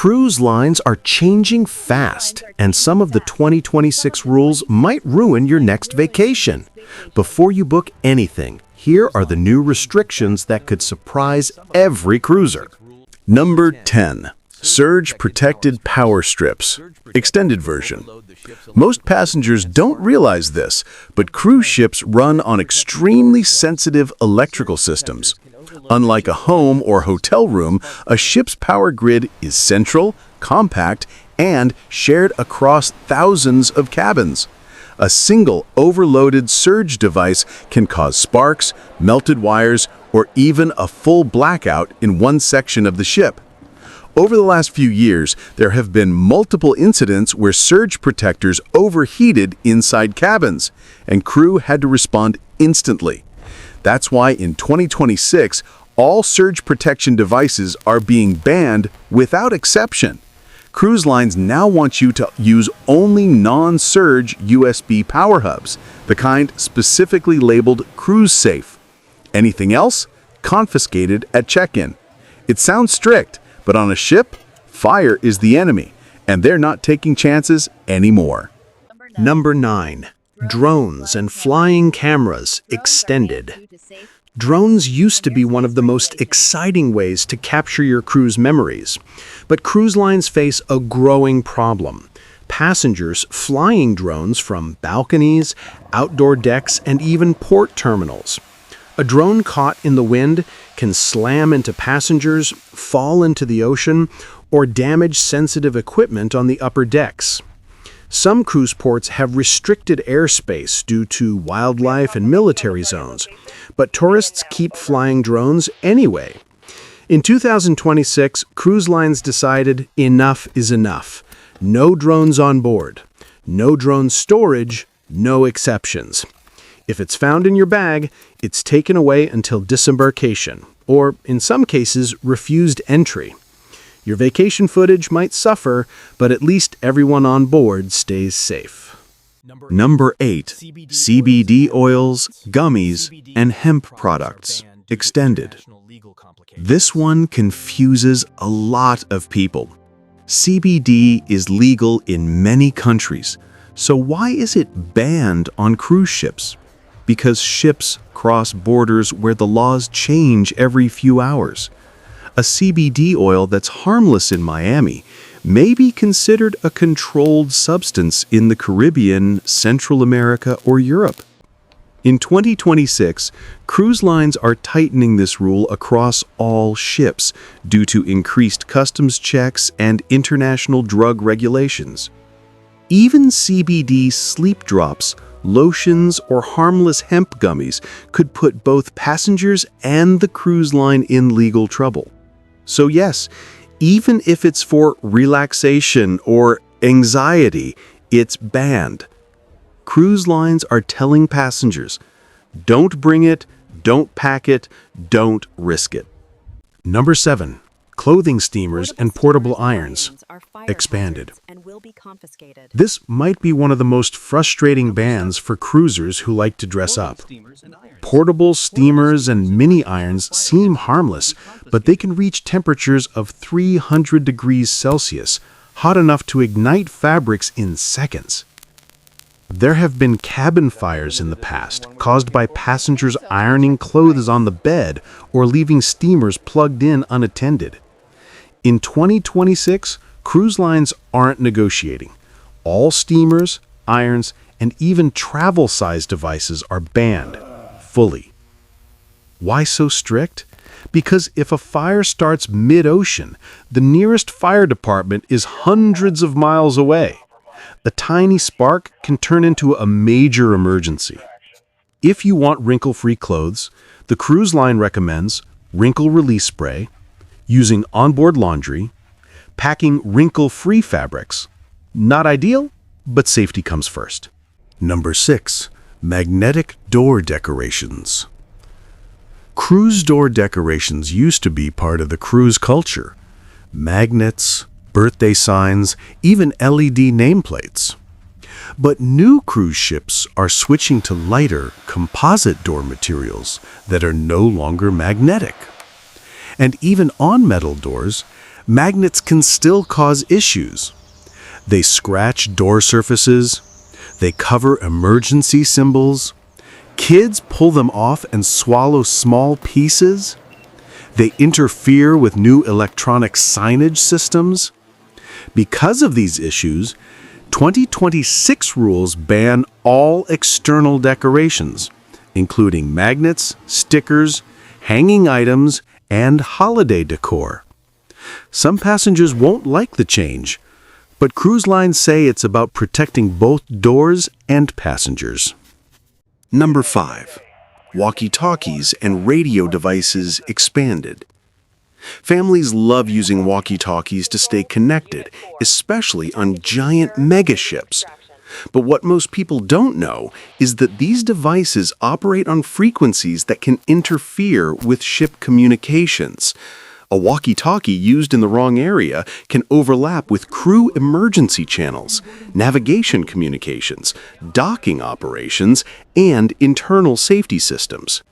Cruise lines are changing fast, and some of the 2026 rules might ruin your next vacation. Before you book anything, here are the new restrictions that could surprise every cruiser. Number 10. Surge Protected Power Strips, extended version. Most passengers don't realize this, but cruise ships run on extremely sensitive electrical systems. Unlike a home or hotel room, a ship's power grid is central, compact, and shared across thousands of cabins. A single overloaded surge device can cause sparks, melted wires, or even a full blackout in one section of the ship. Over the last few years, there have been multiple incidents where surge protectors overheated inside cabins, and crew had to respond instantly. That's why in 2026, all surge protection devices are being banned without exception. Cruise lines now want you to use only non-surge USB power hubs, the kind specifically labeled cruise safe. Anything else? Confiscated at check-in. It sounds strict, but on a ship, fire is the enemy, and they're not taking chances anymore. Number 9. Drones and flying cameras extended. Drones used to be one of the most exciting ways to capture your cruise memories, but cruise lines face a growing problem. Passengers flying drones from balconies, outdoor decks, and even port terminals. A drone caught in the wind can slam into passengers, fall into the ocean, or damage sensitive equipment on the upper decks. Some cruise ports have restricted airspace due to wildlife and military zones, but tourists keep flying drones anyway. In 2026, cruise lines decided enough is enough. No drones on board. No drone storage, no exceptions. If it's found in your bag, it's taken away until disembarkation, or in some cases, refused entry. Your vacation footage might suffer, but at least everyone on board stays safe. Number 8. CBD oils, gummies, and hemp products, extended. This one confuses a lot of people. CBD is legal in many countries, so why is it banned on cruise ships? Because ships cross borders where the laws change every few hours. A CBD oil that's harmless in Miami may be considered a controlled substance in the Caribbean, Central America, or Europe. In 2026, cruise lines are tightening this rule across all ships due to increased customs checks and international drug regulations. Even CBD sleep drops, lotions, or harmless hemp gummies could put both passengers and the cruise line in legal trouble. So yes, even if it's for relaxation or anxiety, it's banned. Cruise lines are telling passengers, don't bring it, don't pack it, don't risk it. Number 7. Clothing steamers and portable irons expanded. This might be one of the most frustrating bans for cruisers who like to dress up. Portable steamers and mini irons seem harmless, but they can reach temperatures of 300 degrees Celsius, hot enough to ignite fabrics in seconds. There have been cabin fires in the past, caused by passengers ironing clothes on the bed or leaving steamers plugged in unattended. In 2026, cruise lines aren't negotiating. All steamers, irons, and even travel-sized devices are banned fully. Why so strict? Because if a fire starts mid-ocean, the nearest fire department is hundreds of miles away. A tiny spark can turn into a major emergency. If you want wrinkle-free clothes, the cruise line recommends wrinkle release spray, using onboard laundry, packing wrinkle-free fabrics. Not ideal, but safety comes first. Number 6. Magnetic door decorations. Cruise door decorations used to be part of the cruise culture. Magnets, birthday signs, even LED nameplates. But new cruise ships are switching to lighter, composite door materials that are no longer magnetic. And even on metal doors, Magnets can still cause issues. They scratch door surfaces. They cover emergency symbols. Kids pull them off and swallow small pieces. They interfere with new electronic signage systems. Because of these issues, 2026 rules ban all external decorations, including magnets, stickers, hanging items, and holiday decor. Some passengers won't like the change, but cruise lines say it's about protecting both doors and passengers. Number 5. Walkie-talkies and radio devices expanded. Families love using walkie-talkies to stay connected, especially on giant megaships. But what most people don't know is that these devices operate on frequencies that can interfere with ship communications. A walkie-talkie used in the wrong area can overlap with crew emergency channels, navigation communications, docking operations, and internal safety systems.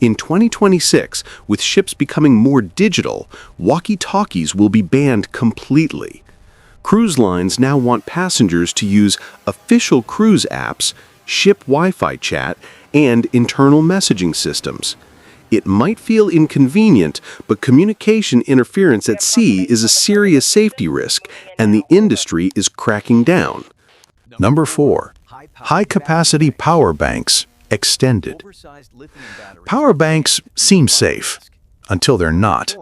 In 2026, with ships becoming more digital, walkie-talkies will be banned completely. Cruise lines now want passengers to use official cruise apps, ship Wi-Fi chat, and internal messaging systems. It might feel inconvenient, but communication interference at sea is a serious safety risk, and the industry is cracking down. Number 4. High-capacity power banks extended. Power banks seem safe until they're not.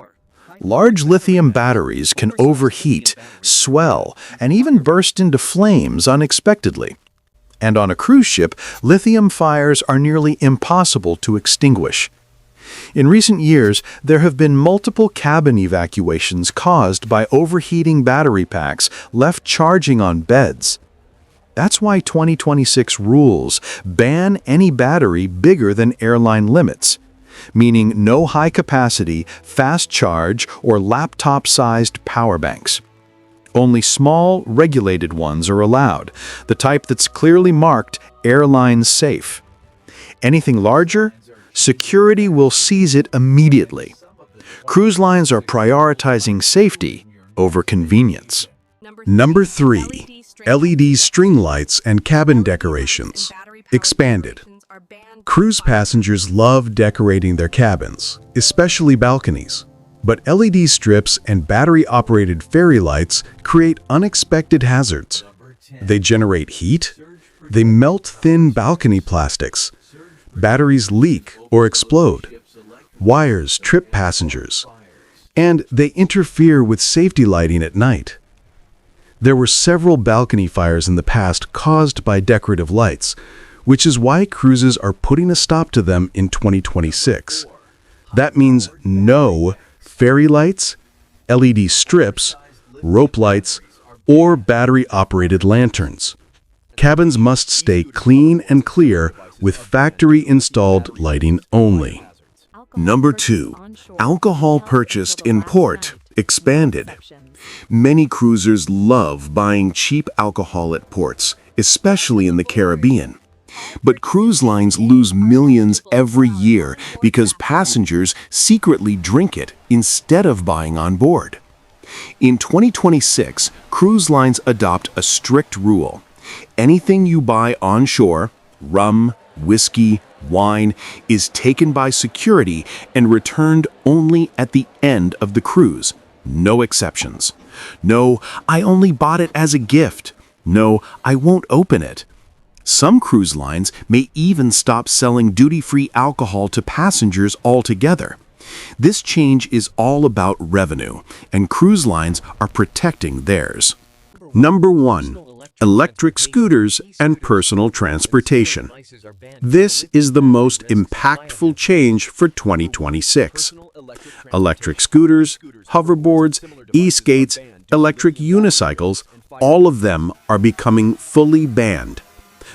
Large lithium batteries can overheat, swell, and even burst into flames unexpectedly. And on a cruise ship, lithium fires are nearly impossible to extinguish. In recent years, there have been multiple cabin evacuations caused by overheating battery packs left charging on beds. That's why 2026 rules ban any battery bigger than airline limits, meaning no high-capacity, fast charge, or laptop-sized power banks. Only small, regulated ones are allowed, the type that's clearly marked airline safe. Anything larger, security will seize it immediately. Cruise lines are prioritizing safety over convenience. Number 3. LED string lights and cabin decorations expanded. Cruise passengers love decorating their cabins, especially balconies. But LED strips and battery-operated fairy lights create unexpected hazards. They generate heat, they melt thin balcony plastics, batteries leak or explode, wires trip passengers, and they interfere with safety lighting at night. There were several balcony fires in the past caused by decorative lights, which is why cruises are putting a stop to them in 2026. That means no fairy lights, LED strips, rope lights, or battery-operated lanterns. Cabins must stay clean and clear with factory-installed lighting only. Number 2. Alcohol purchased in port expanded. Many cruisers love buying cheap alcohol at ports, especially in the Caribbean. But cruise lines lose millions every year because passengers secretly drink it instead of buying on board. In 2026, cruise lines adopt a strict rule. Anything you buy on shore, rum, whiskey, wine, is taken by security and returned only at the end of the cruise. No exceptions. No, I only bought it as a gift. No, I won't open it. Some cruise lines may even stop selling duty-free alcohol to passengers altogether. This change is all about revenue, and cruise lines are protecting theirs. Number 1. Electric scooters and personal transportation. This is the most impactful change for 2026. Electric scooters, hoverboards, e-skates, electric unicycles, all of them are becoming fully banned.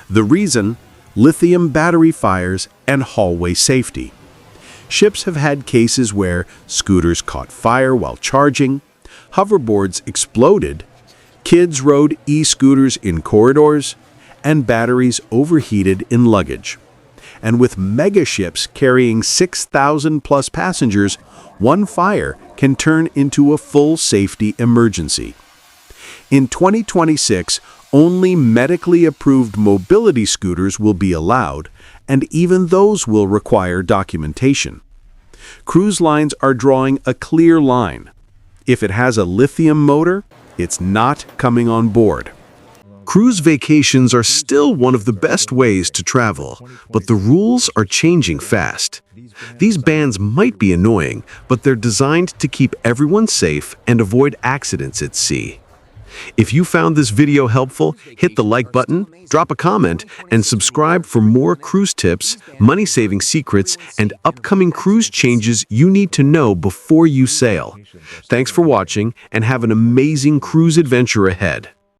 The reason? Lithium battery fires and hallway safety. Ships have had cases where scooters caught fire while charging, hoverboards exploded, kids rode e-scooters in corridors, and batteries overheated in luggage. And with mega ships carrying 6,000 plus passengers, one fire can turn into a full safety emergency. In 2026, only medically approved mobility scooters will be allowed, and even those will require documentation. Cruise lines are drawing a clear line. If it has a lithium motor, it's not coming on board. Cruise vacations are still one of the best ways to travel, but the rules are changing fast. These bans might be annoying, but they're designed to keep everyone safe and avoid accidents at sea. If you found this video helpful, hit the like button, drop a comment, and subscribe for more cruise tips, money-saving secrets, and upcoming cruise changes you need to know before you sail. Thanks for watching, and have an amazing cruise adventure ahead.